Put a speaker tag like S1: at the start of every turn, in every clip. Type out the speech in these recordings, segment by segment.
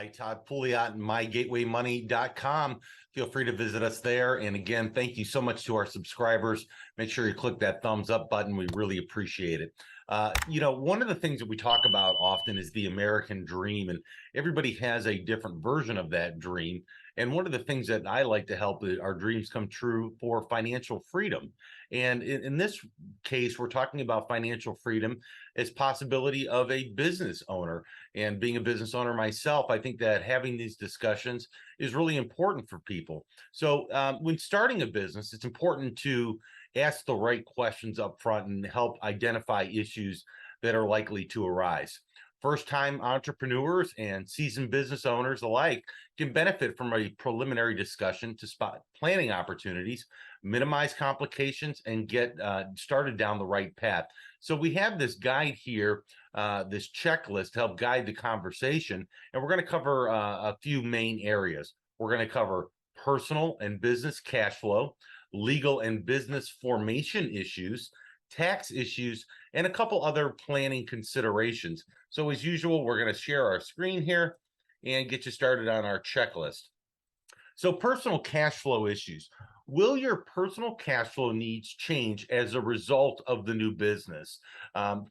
S1: Hi, Todd Pouliot and mygatewaymoney.com. Feel free to visit us there. And again, thank you so much to our subscribers. Make sure you click that thumbs up button. We really appreciate it. One of the things that we talk about often is the American dream, and everybody has a different version of that dream. And one of the things that I like to help our dreams come true for financial freedom. And in this case, we're talking about financial freedom as possibility of a business owner. And being a business owner myself, I think that having these discussions is really important for people. So when starting a business, it's important to ask the right questions up front and help identify issues that are likely to arise. First-time entrepreneurs and seasoned business owners alike can benefit from a preliminary discussion to spot planning opportunities, minimize complications, and get started down the right path. So we have this guide here, this checklist to help guide the conversation, and we're going to cover a few main areas. We're going to cover personal and business cash flow, legal and business formation issues, tax issues, and a couple other planning considerations. So as usual, we're going to share our screen here and get you started on our checklist. So personal cash flow issues. Will your personal cash flow needs change as a result of the new business?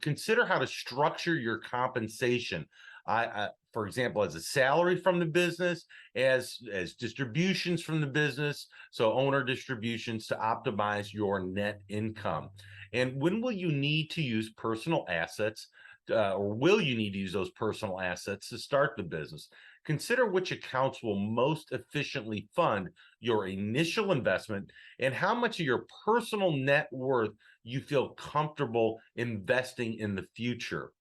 S1: Consider how to structure your compensation. For example, as a salary from the business, as distributions from the business, so owner distributions to optimize your net income. And when will you need to use personal assets, or will you need to use those personal assets to start the business? Consider which accounts will most efficiently fund your initial investment and how much of your personal net worth you feel comfortable investing in the future.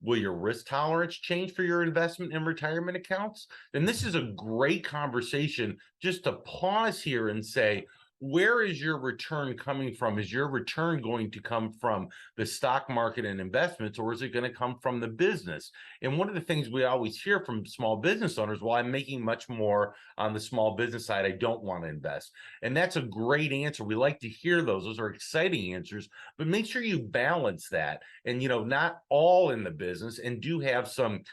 S1: Will your risk tolerance change for your investment and retirement accounts? And this is a great conversation just to pause here and say, where is your return coming from? Is your return going to come from the stock market and investments, or is it going to come from the business? And one of the things we always hear from small business owners, well, I'm making much more on the small business side, I don't want to invest. And that's a great answer. We like to hear those. Those are exciting answers, but make sure you balance that. And, not all in the business, and do have some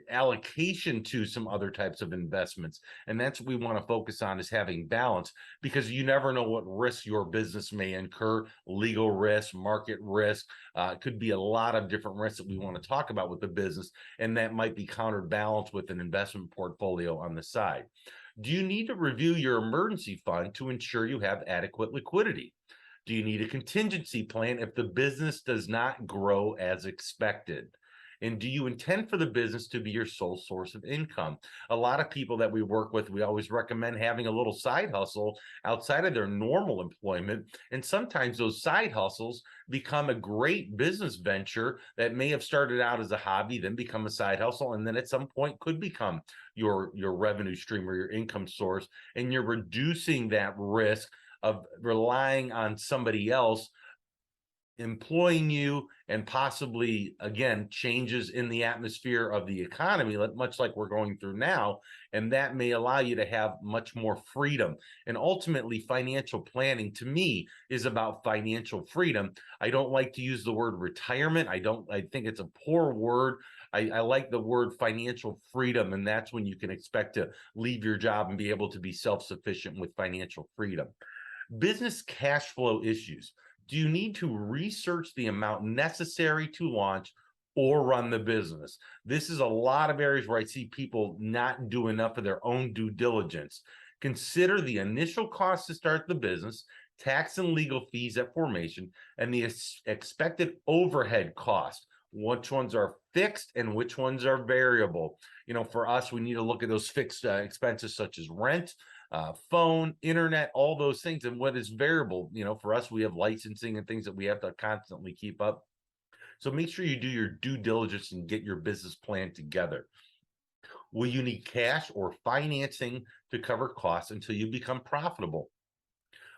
S1: allocation to some other types of investments. And that's what we want to focus on, is having balance, because you never know what risk your business may incur, legal risk, market risk. It could be a lot of different risks that we want to talk about with the business, and that might be counterbalanced with an investment portfolio on the side. Do you need to review your emergency fund to ensure you have adequate liquidity? Do you need a contingency plan if the business does not grow as expected? And do you intend for the business to be your sole source of income? A lot of people that we work with, we always recommend having a little side hustle outside of their normal employment. And sometimes those side hustles become a great business venture that may have started out as a hobby, then become a side hustle, and then at some point could become your revenue stream or your income source. And you're reducing that risk of relying on somebody else employing you, and possibly, again, changes in the atmosphere of the economy, much like we're going through now. And that may allow you to have much more freedom. And ultimately, financial planning to me is about financial freedom. I don't like to use the word retirement. I think it's a poor word. I like the word financial freedom, and that's when you can expect to leave your job and be able to be self-sufficient with financial freedom. Business cash flow issues. Do you need to research the amount necessary to launch or run the business? This is a lot of areas where I see people not do enough of their own due diligence. Consider the initial cost to start the business, tax and legal fees at formation, and the expected overhead cost. Which ones are fixed and which ones are variable? For us, we need to look at those fixed expenses such as rent, phone, internet, all those things. And what is variable? For us, we have licensing and things that we have to constantly keep up. So make sure you do your due diligence and get your business plan together. Will you need cash or financing to cover costs until you become profitable?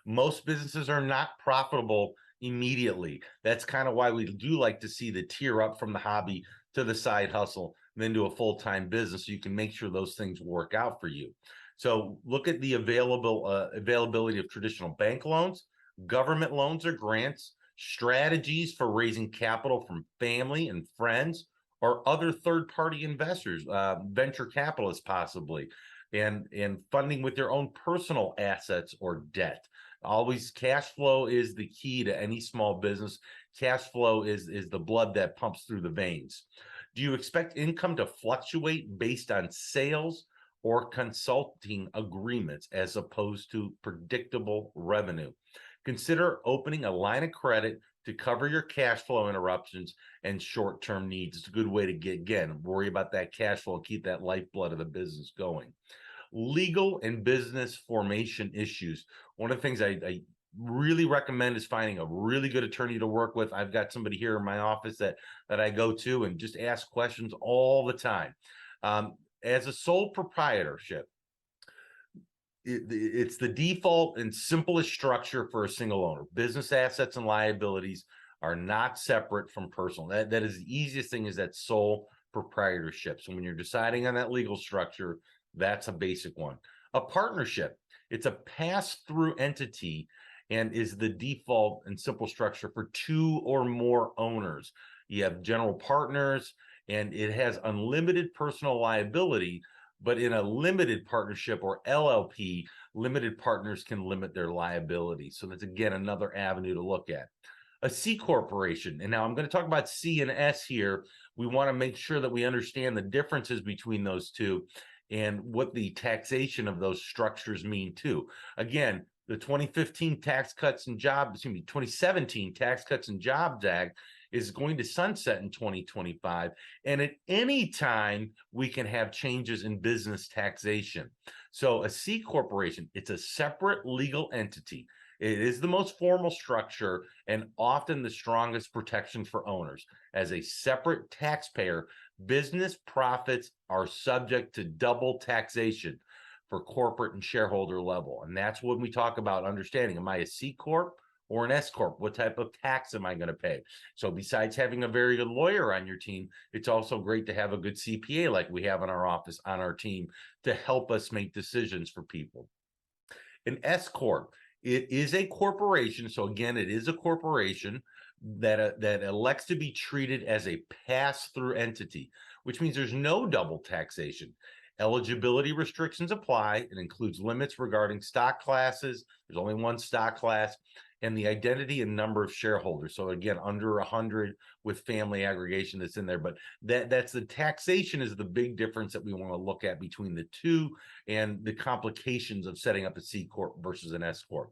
S1: Most businesses are not profitable immediately. That's kind of why we do like to see the tier up from the hobby to the side hustle, and then to a full-time business, so you can make sure those things work out for you. So look at the availability of traditional bank loans, government loans or grants, strategies for raising capital from family and friends, or other third-party investors, venture capitalists possibly, and funding with your own personal assets or debt. Always cash flow is the key to any small business. Cash flow is the blood that pumps through the veins. Do you expect income to fluctuate based on sales or consulting agreements as opposed to predictable revenue? Consider opening a line of credit to cover your cash flow interruptions and short-term needs. It's a good way to worry about that cash flow, keep that lifeblood of the business going. Legal and business formation issues. One of the things I really recommend is finding a really good attorney to work with. I've got somebody here in my office that I go to and just ask questions all the time. As a sole proprietorship, it's the default and simplest structure for a single owner. Business assets and liabilities are not separate from personal. That is the easiest thing, is that sole proprietorship. So when you're deciding on that legal structure, that's a basic one. A partnership, it's a pass-through entity and is the default and simple structure for 2 or more owners. You have general partners, and it has unlimited personal liability, but in a limited partnership or LLP, limited partners can limit their liability. So that's, again, another avenue to look at. A C corporation, and now I'm going to talk about C and S here. We want to make sure that we understand the differences between those two and what the taxation of those structures mean too. Again, the 2017 Tax Cuts and Jobs Act is going to sunset in 2025, and at any time we can have changes in business taxation. So a C corporation, it's a separate legal entity. It is the most formal structure and often the strongest protection for owners. As a separate taxpayer, business profits are subject to double taxation for corporate and shareholder level. And that's when we talk about understanding, am I a C corp or an S corp? What type of tax am I going to pay? So besides having a very good lawyer on your team, it's also great to have a good CPA like we have in our office on our team to help us make decisions for people. An S corp, it is a corporation. So again, it is a corporation that elects to be treated as a pass-through entity, which means there's no double taxation. Eligibility restrictions apply. It includes limits regarding stock classes. There's only one stock class, and the identity and number of shareholders. So again, under 100 with family aggregation that's in there. But that's the taxation is the big difference that we want to look at between the two, and the complications of setting up a C corp versus an S corp.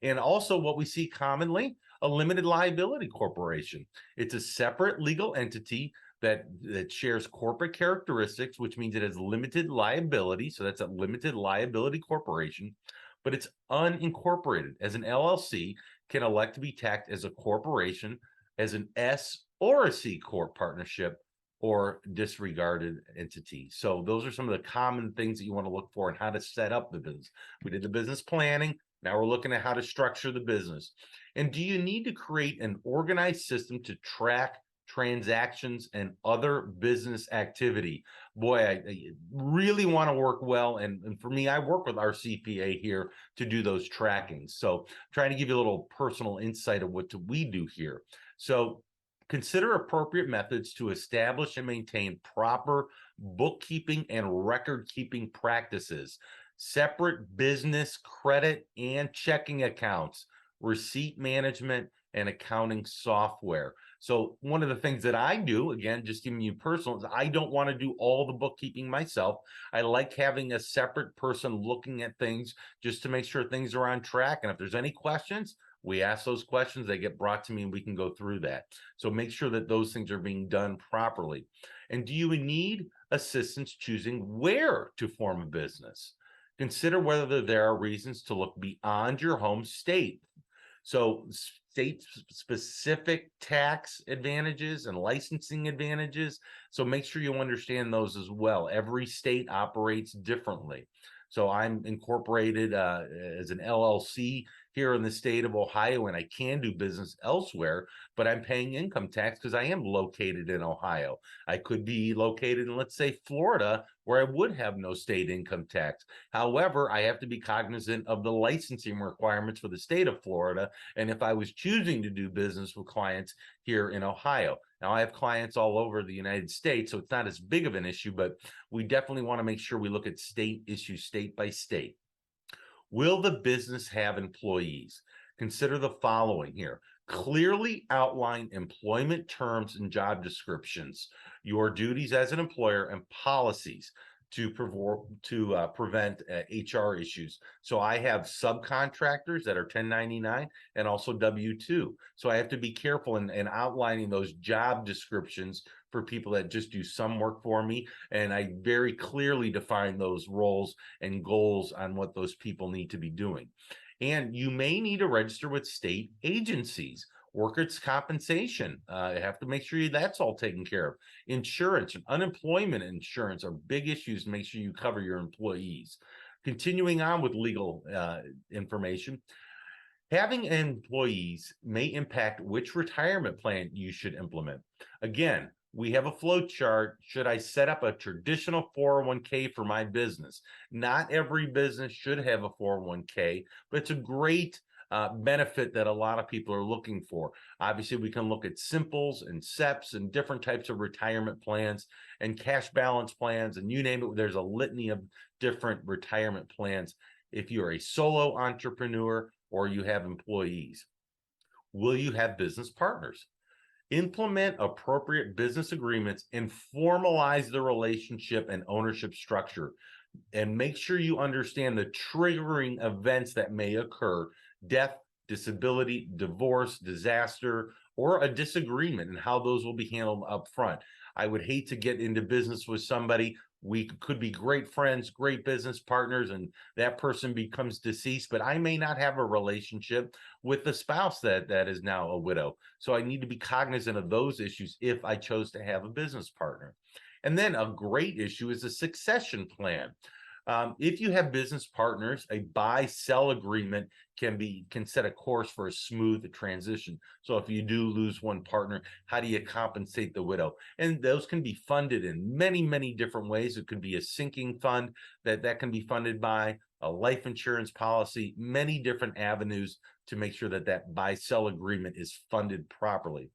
S1: And also what we see commonly, a limited liability corporation. It's a separate legal entity that shares corporate characteristics, which means it has limited liability. So that's a limited liability corporation, but it's unincorporated. As an LLC, can elect to be taxed as a corporation, as an S or a C corp partnership, or disregarded entity. So those are some of the common things that you want to look for and how to set up the business. We did the business planning. Now we're looking at how to structure the business. And do you need to create an organized system to track transactions and other business activity? Boy, I really want to work well. And for me, I work with our CPA here to do those trackings. So trying to give you a little personal insight of what we do here. So consider appropriate methods to establish and maintain proper bookkeeping and record-keeping practices, separate business credit and checking accounts, receipt management, and accounting software. So one of the things that I do, again, just giving you personal, is I don't want to do all the bookkeeping myself. I like having a separate person looking at things just to make sure things are on track. And if there's any questions, we ask those questions, they get brought to me, and we can go through that. So make sure that those things are being done properly. And do you need assistance choosing where to form a business? Consider whether there are reasons to look beyond your home state. So state-specific tax advantages and licensing advantages. So make sure you understand those as well. Every state operates differently. So I'm incorporated as an LLC here in the state of Ohio, and I can do business elsewhere, but I'm paying income tax because I am located in Ohio. I could be located in, let's say, Florida, where I would have no state income tax. However, I have to be cognizant of the licensing requirements for the state of Florida, and if I was choosing to do business with clients here in Ohio. Now, I have clients all over the United States, so it's not as big of an issue, but we definitely want to make sure we look at state issues state by state. Will the business have employees? Consider the following here. Clearly outline employment terms and job descriptions, your duties as an employer, and policies to prevent HR issues. So I have subcontractors that are 1099 and also W-2. So I have to be careful in outlining those job descriptions for people that just do some work for me. And I very clearly define those roles and goals on what those people need to be doing. And you may need to register with state agencies. Workers' compensation, you have to make sure that's all taken care of. Insurance and unemployment insurance are big issues. Make sure you cover your employees. Continuing on with legal information, having employees may impact which retirement plan you should implement. Again, we have a flow chart. Should I set up a traditional 401k for my business? Not every business should have a 401k, but it's a great benefit that a lot of people are looking for. Obviously, we can look at simples and SEPs and different types of retirement plans and cash balance plans, and you name it. There's a litany of different retirement plans if you're a solo entrepreneur or you have employees. Will you have business partners? Implement appropriate business agreements and formalize the relationship and ownership structure. And make sure you understand the triggering events that may occur: death, disability, divorce, disaster, or a disagreement, and how those will be handled up front. I would hate to get into business with somebody. We could be great friends, great business partners, and that person becomes deceased, but I may not have a relationship with the spouse that is now a widow. So I need to be cognizant of those issues if I chose to have a business partner. And then a great issue is a succession plan. If you have business partners, a buy-sell agreement can set a course for a smooth transition. So if you do lose one partner, how do you compensate the widow? And those can be funded in many, many different ways. It could be a sinking fund that can be funded by a life insurance policy, many different avenues to make sure that buy-sell agreement is funded properly.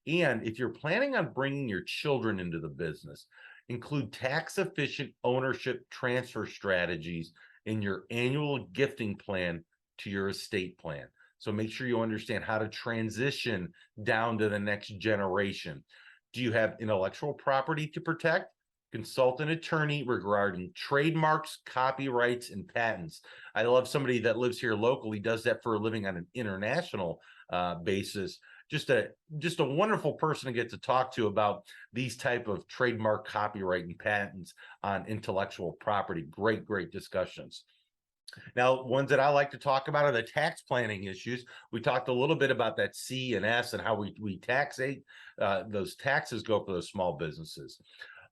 S1: And if you're planning on bringing your children into the business, include tax-efficient ownership transfer strategies in your annual gifting plan to your estate plan. So make sure you understand how to transition down to the next generation. Do you have intellectual property to protect? Consult an attorney regarding trademarks, copyrights, and patents. I love somebody that lives here locally, does that for a living on an international basis. Just a wonderful person to get to talk to about these type of trademark, copyright, and patents on intellectual property. Great discussions. Now, ones that I like to talk about are the tax planning issues. We talked a little bit about that C and S and how we taxate. Those taxes go for those small businesses.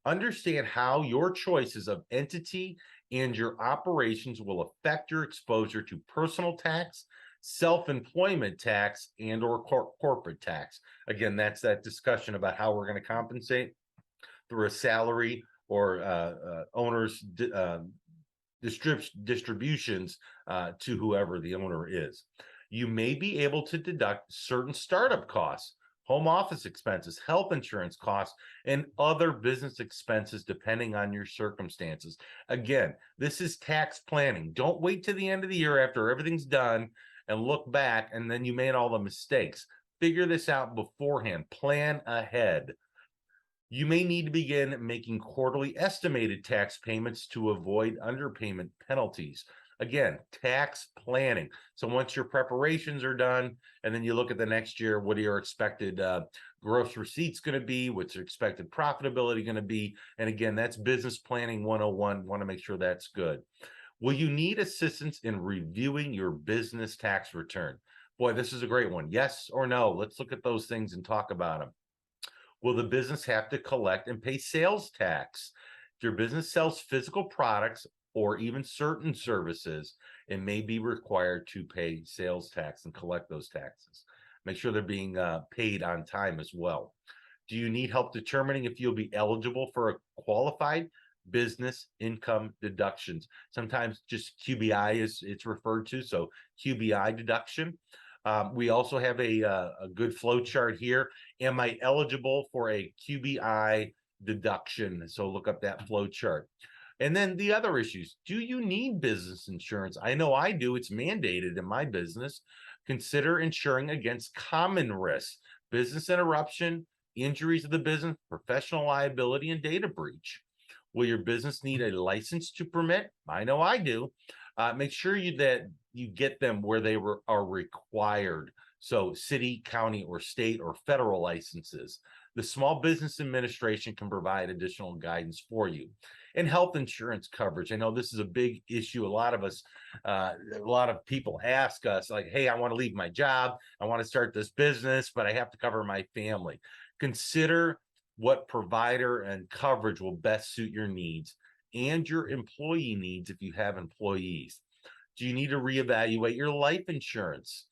S1: Understand how your choices of entity and your operations will affect your exposure to personal tax, self-employment tax, and or corporate tax. Again, that's that discussion about how we're going to compensate through a salary or owners distributions to whoever the owner is. You may be able to deduct certain startup costs, home office expenses, health insurance costs, and other business expenses depending on your circumstances. Again, this is tax planning. Don't wait to the end of the year after everything's done and look back and then you made all the mistakes. Figure this out beforehand. Plan ahead. You may need to begin making quarterly estimated tax payments to avoid underpayment penalties. Again, tax planning. So once your preparations are done, and then you look at the next year, what are your expected gross receipts going to be? What's your expected profitability going to be? And again, that's business planning 101. Want to make sure that's good. Will you need assistance in reviewing your business tax return? Boy, this is a great one. Yes or no? Let's look at those things and talk about them. Will the business have to collect and pay sales tax? If your business sells physical products or even certain services, it may be required to pay sales tax and collect those taxes. Make sure they're being paid on time as well. Do you need help determining if you'll be eligible for a qualified business income deductions? Sometimes just QBI it's referred to, so QBI deduction. We also have a good flow chart here. Am I eligible for a QBI deduction? So look up that flow chart. And then the other issues. Do you need business insurance? I know I do. It's mandated in my business. Consider insuring against common risks, business interruption, injuries of the business, professional liability, and data breach. Will your business need a license to permit? I know I do. Make sure that you get them where they are required. So city, county, or state or federal licenses. The Small Business Administration can provide additional guidance for you. And health insurance coverage. I know this is a big issue. A lot of people ask us like, hey, I want to leave my job. I want to start this business, but I have to cover my family. Consider what provider and coverage will best suit your needs and your employee needs if you have employees. Do you need to reevaluate your life insurance?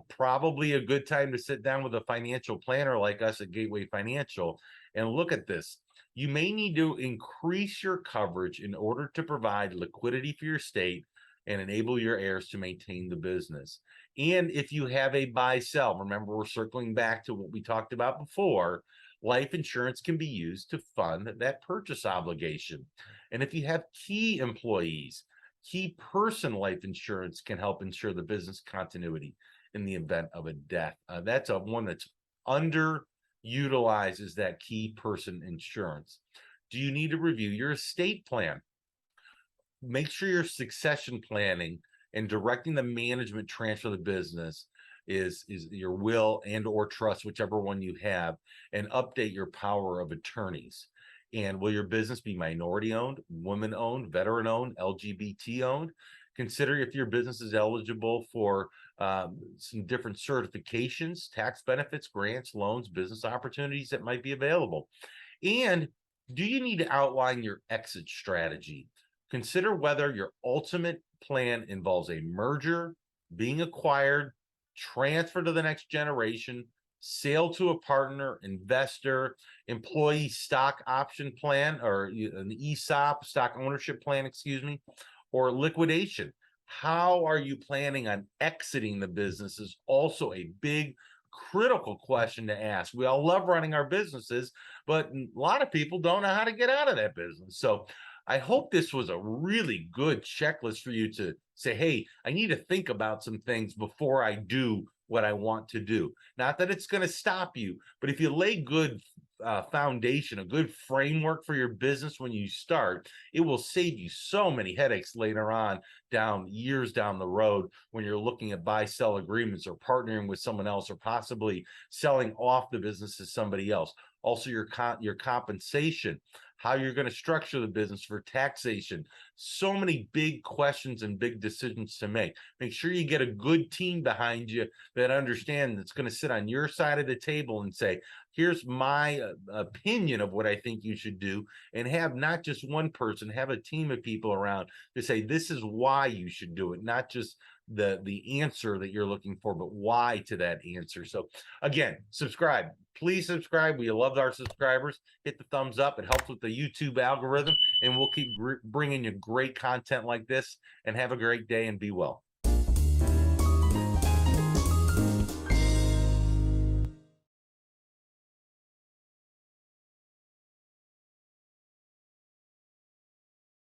S1: Probably a good time to sit down with a financial planner like us at Gateway Financial and look at this. You may need to increase your coverage in order to provide liquidity for your estate and enable your heirs to maintain the business. And if you have a buy-sell, remember we're circling back to what we talked about before, life insurance can be used to fund that purchase obligation. And if you have key employees, key person life insurance can help ensure the business continuity in the event of a death. That's one that's underutilized, is that key person insurance. Do you need to review your estate plan? Make sure your succession planning and directing the management transfer of the business is your will and or trust, whichever one you have, and update your power of attorneys. And will your business be minority owned, women owned, veteran owned, LGBT owned? Consider if your business is eligible for some different certifications, tax benefits, grants, loans, business opportunities that might be available. And do you need to outline your exit strategy? Consider whether your ultimate plan involves a merger, being acquired, transfer to the next generation, sale to a partner, investor, employee stock option plan, or an ESOP, stock ownership plan, excuse me, or liquidation. How are you planning on exiting the business is also a big critical question to ask. We all love running our businesses, but a lot of people don't know how to get out of that business. So I hope this was a really good checklist for you to say, hey, I need to think about some things before I do what I want to do. Not that it's going to stop you, but if you lay good foundation, a good framework for your business when you start, it will save you so many headaches later on, years down the road, when you're looking at buy-sell agreements or partnering with someone else or possibly selling off the business to somebody else. Also, your compensation, how you're going to structure the business for taxation. So many big questions and big decisions to make. Make sure you get a good team behind you that understand, that's going to sit on your side of the table and say, here's my opinion of what I think you should do, and have not just one person, have a team of people around to say, this is why you should do it, not just the answer that you're looking for, but why to that answer. So again, subscribe. Please subscribe. We love our subscribers. Hit the thumbs up. It helps with the YouTube algorithm, and we'll keep bringing you great content like this. And have a great day and be well.